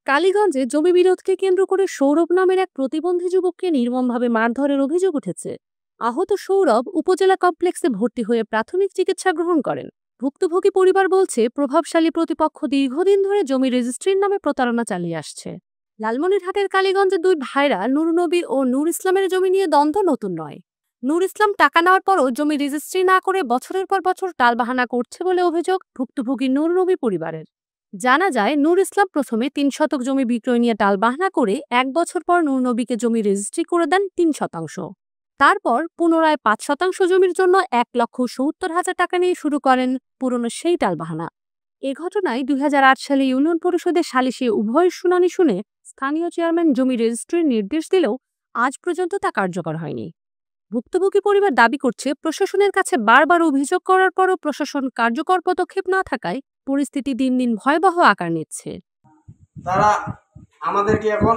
কালীগঞ্জে জমি বিরোধকে কেন্দ্র করে সৌরভ নামের এক প্রতিবন্ধী যুবককে নির্মমভাবে মারধরের অভিযোগ উঠেছে। আহত সৌরভ উপজেলা কমপ্লেক্সে ভর্তি হয়ে প্রাথমিক চিকিৎসা গ্রহণ করেন। ভুক্তভোগী পরিবার বলছে, প্রভাবশালী প্রতিপক্ষ দীর্ঘদিন ধরে জমি রেজিস্ট্রির নামে প্রতারণা চালিয়ে আসছে। লালমনিরহাটের কালীগঞ্জে দুই ভাইরা নূর নবী ও নূর ইসলামের জমি নিয়ে দ্বন্দ্ব নতুন নয়। নূর ইসলাম টাকা নেওয়ার পরও জমি রেজিস্ট্রি না করে বছরের পর বছর টালবাহানা করছে বলে অভিযোগ ভুক্তভোগী নূর নবী পরিবারের। জানা যায়, নূর ইসলাম প্রথমে ৩ শতক জমি বিক্রয় নিয়ে টালবাহানা করে ১ বছর পর নূর নবীকে জমি রেজিস্ট্রি করে দেন ৩ শতাংশ। তারপর পুনরায় ৫ শতাংশ জমির জন্য ১,৭০,০০০ টাকা নিয়ে শুরু করেন পুরনো সেই টালবাহানা। এ ঘটনায় ২০০৮ সালে ইউনিয়ন পরিষদের সালিশে উভয়ের শুনানি শুনে স্থানীয় চেয়ারম্যান জমি রেজিস্ট্রির নির্দেশ দিলেও আজ পর্যন্ত তা কার্যকর হয়নি। ভুক্তভোগী পরিবার দাবি করছে, প্রশাসনের কাছে বারবার অভিযোগ করার পরও প্রশাসন কার্যকর পদক্ষেপ না থাকায় পরিস্থিতি দিন দিন ভয়াবহ আকার নিচ্ছে। তারা আমাদেরকে এখন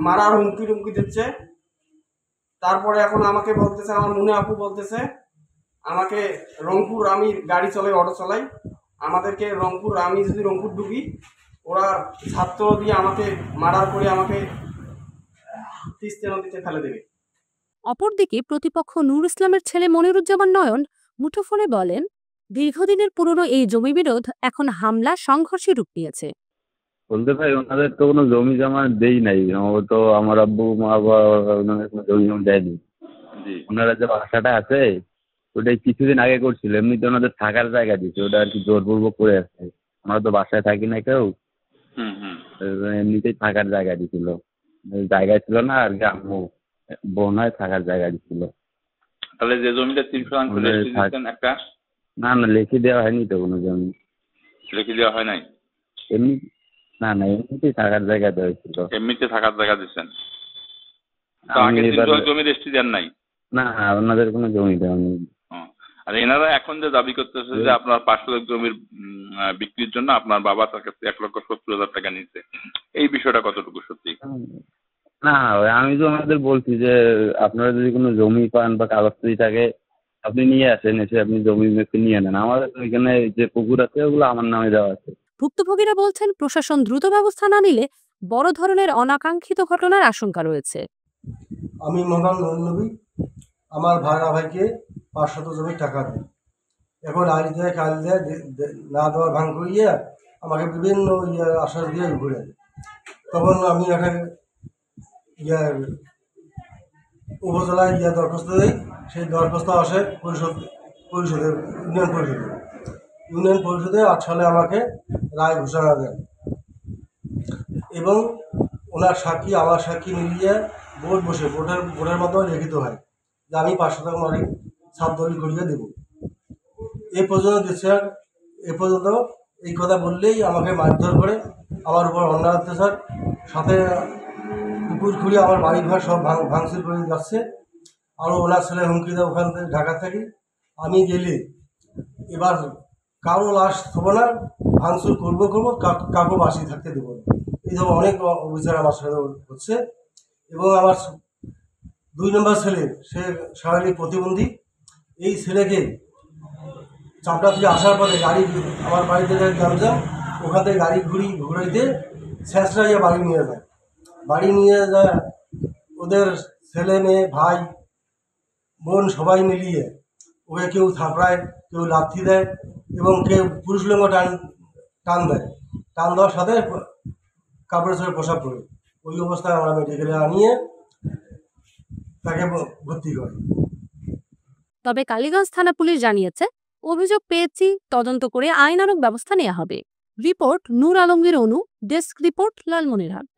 মারার হুমকি টুমকি দিচ্ছে। তারপরে এখন আমাকে বলতেছে, আমার মুনে আপু বলতেছে আমাকে রংপুর, আমি গাড়ি চালাই, অটো চালাই, আমাদেরকে রংপুর, আমি যদি রংপুর ঢুকি ওরা ছাত্র দিয়ে আমাকে মার্ডার করে আমাকে তিস্তা নদীতে ফেলে দেবে। অপরদিকে প্রতিপক্ষ নূর ইসলামের ছেলে মনিরুজ্জামান নয়ন মুঠোফোনে বলেন, দীর্ঘদিনের পুরনো এই জমি বিরোধ এখন হামলা, সংঘর্ষে রূপ নিয়েছে। বলতে ভাই, ওনাদের তো কোনো জমি জমা দেই নাই। ও তো আমার আব্বু মা বা ওনাদের কোনো জমি জমা দেয়নি। ওনারা যে বাসাটা আছে ওটাই কিছুদিন আগে করছিল, এমনিতে ওনাদের থাকার জায়গা দিচ্ছে, ওটা আর কি জোরপূর্বক করে আসছে। আমরা তো বাসায় থাকি না কেউ, এমনিতেই থাকার জায়গা দিছিল। জায়গা ছিল না আর কি, আম্মু বোন হয় থাকার জায়গা দিছিল। তাহলে যে জমিটা ৩০০ একটা না না, লিখে দেওয়া হয়নি তো কোনো জমি। লিখে দেওয়া হয় নাই? এমনি না না, এমনিতেই থাকার জায়গা দেওয়া হয়েছিল। এমনিতে থাকার জায়গা দিচ্ছেন? জমি রেজিস্ট্রি দেন নাই? না, ওনাদের কোনো জমি দেওয়া নেই। আর এনারা এখন যে দাবি করতেছে যে আপনার ৫ শতক জমির বিক্রির জন্য আপনার বাবা তার কাছে ১,৭০,০০০ টাকা নিচ্ছে, এই বিষয়টা কতটুকু সত্যি? না, আমি তো ওনাদের বলছি যে আপনারা যদি কোনো জমি পান বা কাগজপত্র থাকে আপনি নিয়ে আসেন, এসে আপনি জমি নিয়ে নেন। আমাদের ওইখানে যে পুকুর আছে ওগুলো আমার নামে দেওয়া আছে। ভুক্তভোগীরা বলছেন, প্রশাসন দ্রুত ব্যবস্থা না নিলে বড় ধরনের অনাকাঙ্ক্ষিত ঘটনার আশঙ্কা রয়েছে। আমি মোহাম্মদ নূর নবী আমার ভাইকে ৫ শতক জমির টাকা দেয়। এখন আজ দেয় কাল দেয়, না দেওয়ার ভাঙ করিয়ে আমাকে বিভিন্ন আশ্বাস দিয়ে ঘুরে দেয়। তখন আমি একটা উপজেলায় দরখাস্ত দিই। সেই দরখাস্ত আসে পরিষদে ইউনিয়ন পরিষদে ৮ সালে আমাকে রায় ঘোষণা দেন এবং ওনার সাক্ষী আমার সাক্ষী মিলিয়ে বোর্ড বসে বোর্ডের মাধ্যমে লিখিত হয় যে আমি ৫ শতক মালিক সাত দলিল করিয়ে দেব। এ পর্যন্ত দিচ্ছে। এ পর্যন্ত এই কথা বললেই আমাকে মারধর করে, আমার উপর অন্যায় অত্যাচার, সাথে পুকুর খুঁড়ে আমার বাড়ি ঘর সব ভাঙচুর করে যাচ্ছে। আরও ওনার ছেলে হুমকি দেয় ওখান থেকে, ঢাকা থেকে আমি গেলে এবার কারো লাশ থবো না, ভাঙচুর করবো কাউকে বাসি থাকতে দেবো না। এই ধরনের অনেক অবিচার আমার সাথে হচ্ছে। এবং আমার ২ নম্বর ছেলে, সে শারীরিক প্রতিবন্ধী। এই ছেলেকে চাপড়া থেকে আসার পরে গাড়ি, আমার বাড়িতে গ্যামজাম, ওখান থেকে গাড়ি ঘুরাইতে শেষরাইয়া বাড়ি নিয়ে যায় ওদের ছেলে মেয়ে ভাই বোন সবাই মিলিয়ে ওকে কেউ থাপড়ায়, কেউ লাথি দেয় এবং কেউ পুরুষ লিঙ্গ টান দেয়। টান দেওয়ার সাথে কাপড়ের সঙ্গে পোশাক করে ওই অবস্থায় আমরা মেডিকেলে আনিয়ে তাকে ভর্তি করি। তবে কালীগঞ্জ থানা পুলিশ জানিয়েছে, অভিযোগ পেয়েছি, তদন্ত করে আইনানুগ ব্যবস্থা নেওয়া হবে। রিপোর্ট নূর আলমগীর অনু, ডেস্ক রিপোর্ট, লালমনিরহাট।